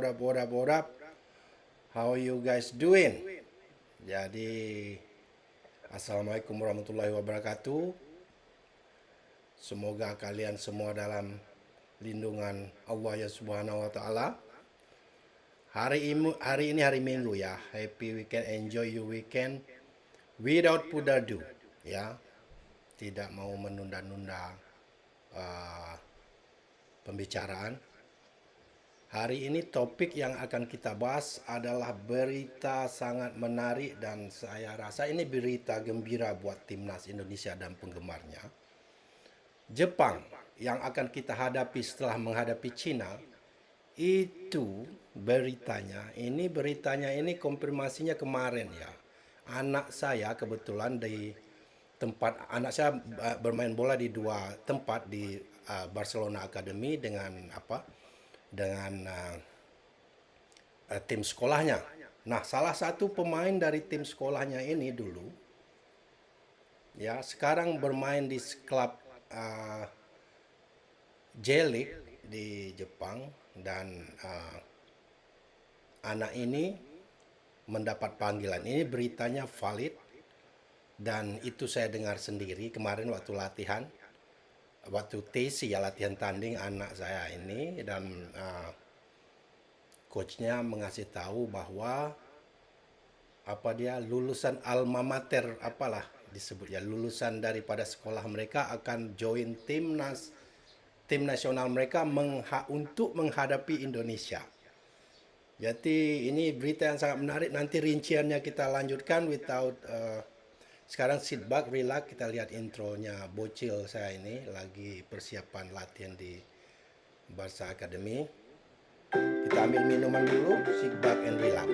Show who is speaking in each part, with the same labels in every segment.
Speaker 1: What up? How are you guys doing? Jadi, Assalamualaikum warahmatullahi wabarakatuh. Semoga kalian semua dalam lindungan Allah ya Subhanahu wa taala. Hari ini hari Minggu ya. Happy weekend, enjoy your weekend. Without further ado, ya. Tidak mau menunda-nunda uh, pembicaraan. Hari ini topik yang akan kita bahas adalah berita sangat menarik dan saya rasa ini berita gembira buat timnas Indonesia dan penggemarnya. Jepang yang akan kita hadapi setelah menghadapi Cina, itu beritanya ini konfirmasinya kemarin ya. Anak saya kebetulan anak saya bermain bola di dua tempat di Barcelona Academy dengan tim sekolahnya. Nah, salah satu pemain dari tim sekolahnya ini dulu ya sekarang bermain di klub uh, J-League di Jepang dan anak ini mendapat panggilan. Ini beritanya valid dan itu saya dengar sendiri kemarin waktu latihan, waktu TC ya, latihan tanding anak saya ini, dan coachnya mengasih tahu bahwa dia lulusan alma mater apalah disebut ya, lulusan daripada sekolah mereka akan join tim nasional mereka untuk menghadapi Indonesia. Jadi ini berita yang sangat menarik. Nanti rinciannya kita lanjutkan sekarang sit back, relax, kita lihat intronya bocil saya ini lagi persiapan latihan di Barca Academy. Kita ambil minuman dulu, sit back and relax.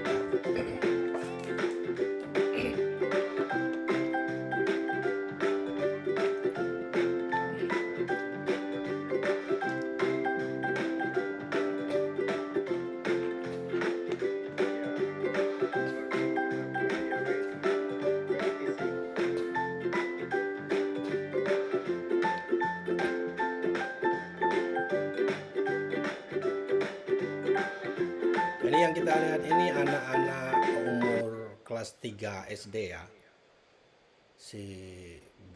Speaker 1: Jadi yang kita lihat ini anak-anak umur kelas 3 SD ya.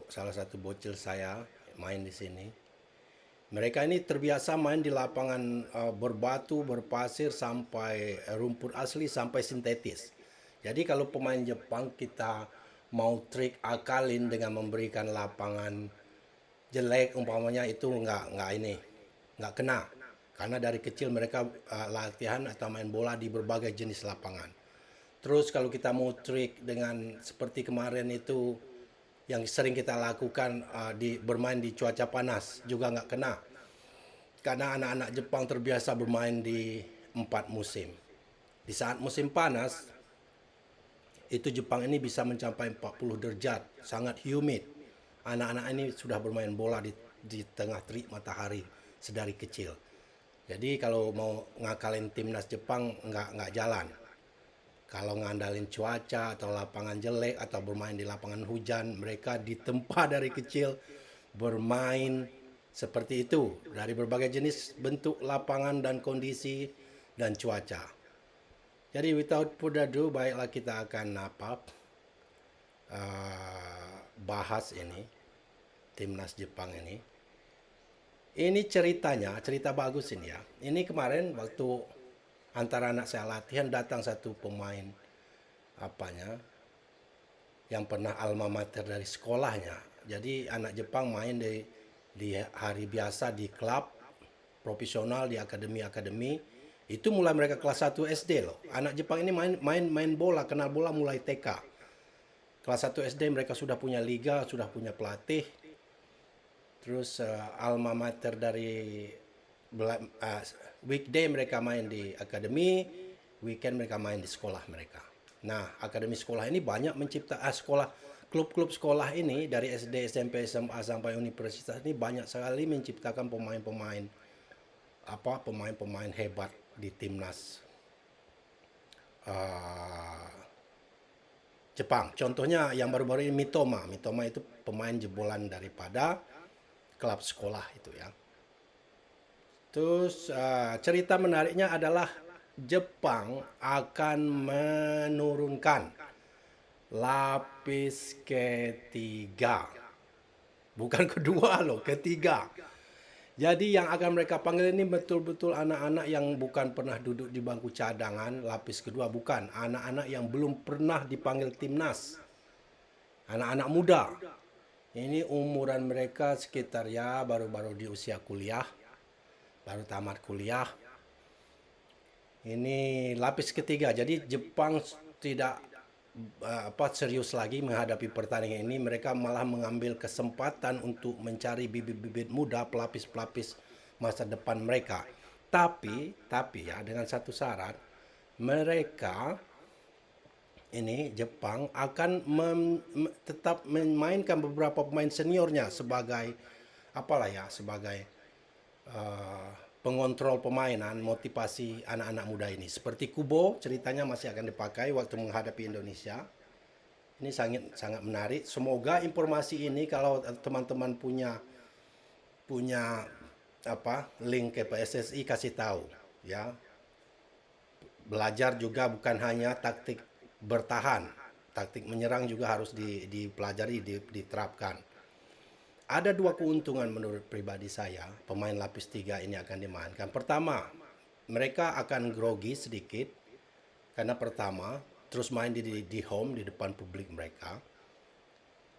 Speaker 1: Salah satu bocil saya main di sini. Mereka ini terbiasa main di lapangan berbatu, berpasir, sampai rumput asli, sampai sintetis. Jadi kalau pemain Jepang kita mau akalin dengan memberikan lapangan jelek umpamanya, itu nggak kena. Karena dari kecil mereka latihan atau main bola di berbagai jenis lapangan. Terus kalau kita mau dengan seperti kemarin itu yang sering kita lakukan, bermain di cuaca panas juga nggak kena. Karena anak-anak Jepang terbiasa bermain di 4 musim. Di saat musim panas, itu Jepang ini bisa mencapai 40 derajat, sangat humid. Anak-anak ini sudah bermain bola di tengah terik matahari sedari kecil. Jadi kalau mau ngakalin timnas Jepang nggak jalan. Kalau ngandalin cuaca atau lapangan jelek atau bermain di lapangan hujan, mereka ditempa dari kecil bermain seperti itu dari berbagai jenis bentuk lapangan dan kondisi dan cuaca. Jadi without further ado, baiklah kita akan bahas ini timnas Jepang ini. Ini cerita bagus ini ya. Ini kemarin waktu antara anak saya latihan, datang satu pemain yang pernah alma mater dari sekolahnya. Jadi anak Jepang main di hari biasa di klub profesional, di akademi. Itu mulai mereka kelas 1 SD loh. Anak Jepang ini main bola, kenal bola mulai TK. Kelas 1 SD mereka sudah punya liga, sudah punya pelatih. Terus alma mater dari weekday mereka main di akademi, weekend mereka main di sekolah mereka. Nah, akademi sekolah ini banyak klub-klub sekolah ini dari SD, SMP, SMA sampai universitas ini banyak sekali menciptakan pemain-pemain hebat di timnas Jepang. Contohnya yang baru-baru ini Mitoma itu pemain jebolan daripada klub sekolah itu ya. Terus cerita menariknya adalah Jepang akan menurunkan lapis ketiga. Bukan kedua loh, ketiga. Jadi yang akan mereka panggil ini betul-betul anak-anak yang bukan pernah duduk di bangku cadangan, lapis kedua bukan. Anak-anak yang belum pernah dipanggil timnas. Anak-anak muda. Ini umuran mereka sekitar ya baru-baru di usia kuliah, baru tamat kuliah. Ini lapis ketiga. Jadi Jepang tidak serius lagi menghadapi pertandingan ini. Mereka malah mengambil kesempatan untuk mencari bibit-bibit muda, pelapis-pelapis masa depan mereka. Tapi ya dengan satu syarat, mereka ini Jepang akan tetap memainkan beberapa pemain seniornya sebagai apalah ya, sebagai pengontrol permainan, motivasi anak-anak muda ini. Seperti Kubo ceritanya masih akan dipakai waktu menghadapi Indonesia. Ini sangat sangat menarik. Semoga informasi ini kalau teman-teman punya link ke PSSI kasih tahu ya. Belajar juga bukan hanya taktik bertahan, taktik menyerang juga harus dipelajari, diterapkan. Ada dua keuntungan menurut pribadi saya, pemain lapis 3 ini akan dimainkan. Pertama, mereka akan grogi sedikit, karena pertama, terus main di home, di depan publik mereka.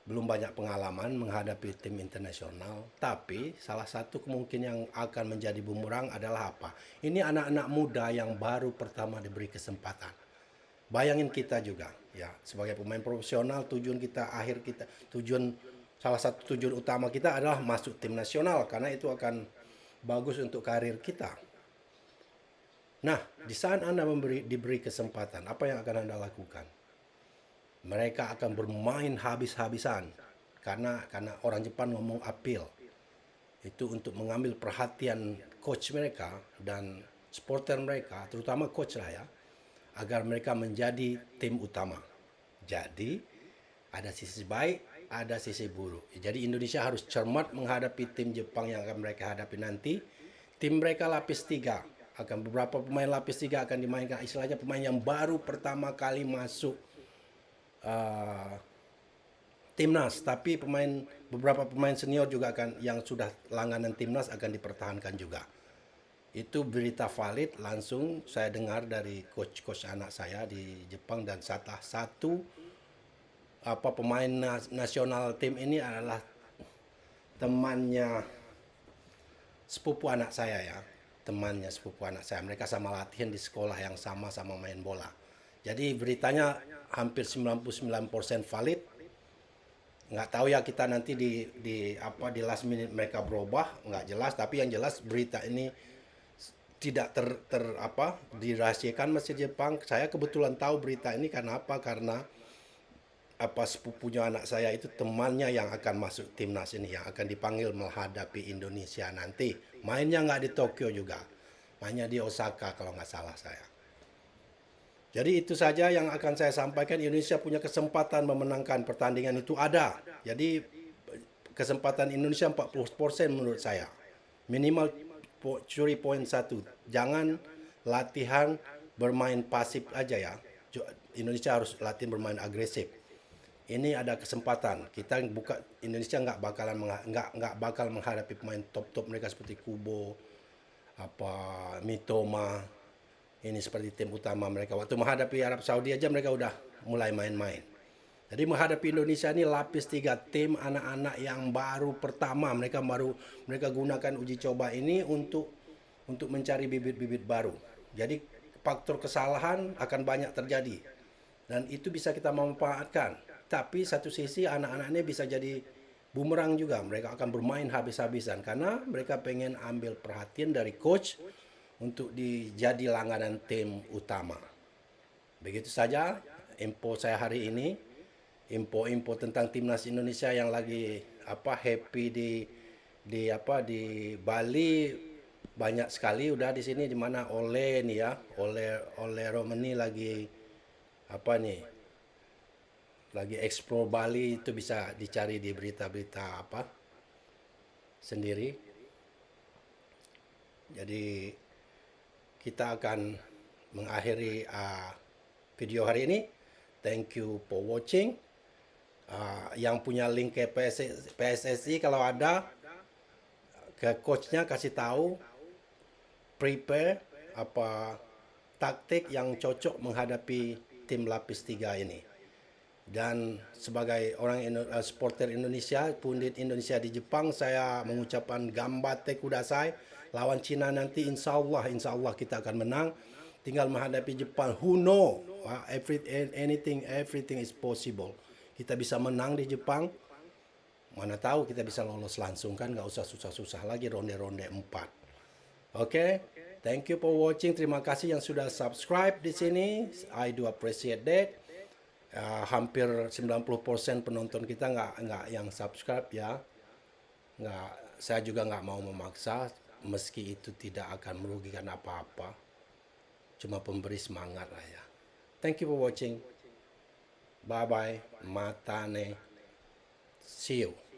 Speaker 1: Belum banyak pengalaman menghadapi tim internasional, tapi salah satu kemungkinan yang akan menjadi bumerang adalah apa? Ini anak-anak muda yang baru pertama diberi kesempatan. Bayangin kita juga, ya, sebagai pemain profesional, salah satu tujuan utama kita adalah masuk tim nasional karena itu akan bagus untuk karir kita. Nah, di saat Anda diberi kesempatan, apa yang akan Anda lakukan? Mereka akan bermain habis-habisan karena orang Jepang ngomong appeal. Itu untuk mengambil perhatian coach mereka dan supporter mereka, terutama coach lah ya, agar mereka menjadi tim utama. Jadi, ada sisi baik, ada sisi buruk. Jadi Indonesia harus cermat menghadapi tim Jepang yang akan mereka hadapi nanti. Tim mereka lapis 3. Beberapa pemain lapis 3 akan dimainkan, istilahnya pemain yang baru pertama kali masuk timnas. Tapi beberapa pemain senior juga yang sudah langganan timnas akan dipertahankan juga. Itu berita valid, langsung saya dengar dari coach anak saya di Jepang, dan salah satu pemain nasional tim ini adalah temannya sepupu anak saya ya. Temannya sepupu anak saya. Mereka sama latihan di sekolah yang sama main bola. Jadi beritanya hampir 99% valid. Nggak tahu ya kita nanti di last minute mereka berubah, nggak jelas. Tapi yang jelas berita ini tidak dirahasiakan masih Jepang. Saya kebetulan tahu berita ini karena apa? Karena sepupunya anak saya itu temannya yang akan masuk timnas ini, yang akan dipanggil menghadapi Indonesia nanti. Mainnya nggak di Tokyo juga, mainnya di Osaka kalau nggak salah saya. Jadi itu saja yang akan saya sampaikan. Indonesia punya kesempatan memenangkan pertandingan itu ada. Jadi kesempatan Indonesia 40% menurut saya. Minimal curi poin 1. Jangan latihan bermain pasif aja ya. Indonesia harus latihan bermain agresif. Ini ada kesempatan. Indonesia nggak bakal menghadapi pemain top mereka seperti Kubo, Mitoma. Ini seperti tim utama mereka. Waktu menghadapi Arab Saudi aja mereka udah mulai main-main. Jadi menghadapi Indonesia ini lapis 3, tim anak-anak yang baru pertama. Mereka gunakan uji coba ini untuk mencari bibit-bibit baru. Jadi faktor kesalahan akan banyak terjadi. Dan itu bisa kita manfaatkan. Tapi satu sisi anak-anaknya bisa jadi bumerang juga. Mereka akan bermain habis-habisan karena mereka pengen ambil perhatian dari coach untuk jadi langganan tim utama. Begitu saja info saya hari ini. Info tentang timnas Indonesia yang lagi happy di Bali banyak sekali udah di sini, di mana Ole Romani lagi lagi explore Bali. Itu bisa dicari di berita-berita sendiri. Jadi kita akan mengakhiri video hari ini. Thank you for watching. Yang punya link ke PSSI kalau ada, ke coachnya kasih tahu, prepare apa taktik yang cocok menghadapi tim lapis 3 ini. Dan sebagai orang supporter Indonesia, pundit Indonesia di Jepang, saya mengucapkan gambate kudasai. Lawan Cina nanti insya Allah kita akan menang. Tinggal menghadapi Jepang, who know, everything is possible. Kita bisa menang di Jepang. Mana tahu kita bisa lolos langsung kan, nggak usah susah-susah lagi ronde-ronde 4. Oke, thank you for watching. Terima kasih yang sudah subscribe di sini. I do appreciate that. Hampir 90% penonton kita nggak yang subscribe ya. Saya juga nggak mau memaksa, meski itu tidak akan merugikan apa-apa. Cuma pemberi semangat lah ya. Thank you for watching. Bye bye. Matane. See you.